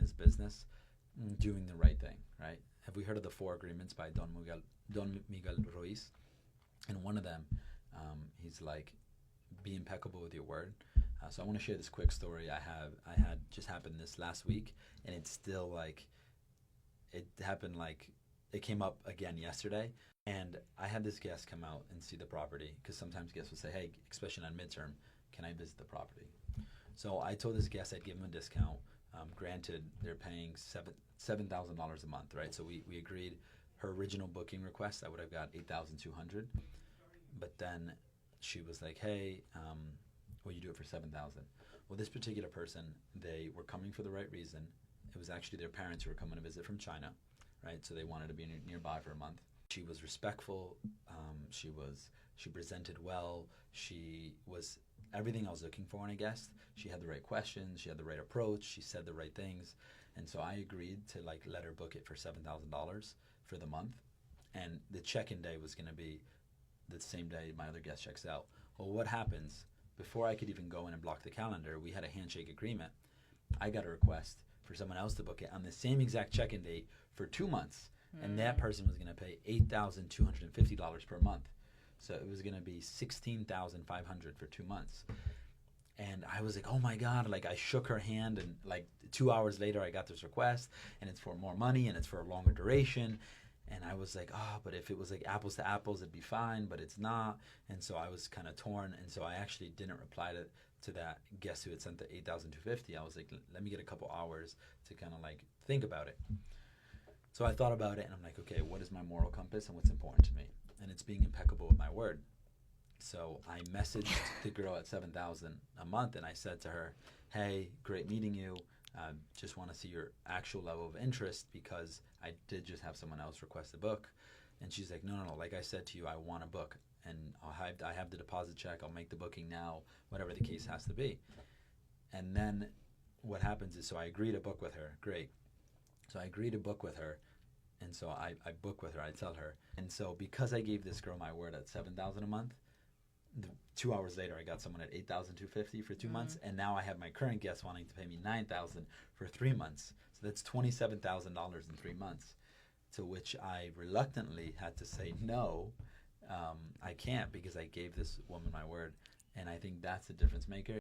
his business, doing the right thing, right? Have we heard of the Four Agreements by Don Miguel Ruiz? And one of them, he's like, be impeccable with your word. So I want to share this quick story I had just happened this last week, and it's still like, it happened like, it came up again yesterday. And I had this guest come out and see the property, because sometimes guests will say, hey, especially on midterm, can I visit the property? So I told this guest I'd give him a discount. Granted, they're paying $7,000 a month, right? So we agreed. Her original booking request, I would have got $8,200, but then she was like, "Hey, will you do it for $7,000?" Well, this particular person, they were coming for the right reason. It was actually their parents who were coming to visit from China, right? So they wanted to be nearby for a month. She was respectful. She presented well. She was everything I was looking for in a guest. She had the right questions. She had the right approach. She said the right things, and so I agreed to like let her book it for $7,000 for the month, and the check-in day was going to be the same day my other guest checks out. Well, what happens before I could even go in and block the calendar? We had a handshake agreement. I got a request for someone else to book it on the same exact check-in date for 2 months, and that person was going to pay $8,250 per month. So it was going to be $16,500 for 2 months. And I was like, oh my God, like I shook her hand, and like 2 hours later I got this request, and it's for more money and it's for a longer duration. And I was like, oh, but if it was like apples to apples, it'd be fine, but it's not. And so I was kind of torn. And so I actually didn't reply to that guest who had sent the $8,250. I was like, let me get a couple hours to kind of like think about it. So I thought about it, and I'm like, okay, what is my moral compass and what's important to me? And it's being impeccable with my word. So I messaged the girl at $7,000 a month, and I said to her, hey, great meeting you. Just want to see your actual level of interest, because I did just have someone else request a book. And she's like, no. Like I said to you, I want a book, and I have the deposit check. I'll make the booking now, whatever the case has to be. And then what happens is, so I agree to book with her. Great. So I agree to book with her. And so I book with her. I tell her. And so because I gave this girl my word at $7,000 a month, 2 hours later, I got someone at $8,250 for 2 months, and now I have my current guest wanting to pay me $9,000 for 3 months. So that's $27,000 in 3 months, to which I reluctantly had to say no. I can't, because I gave this woman my word, and I think that's the difference maker.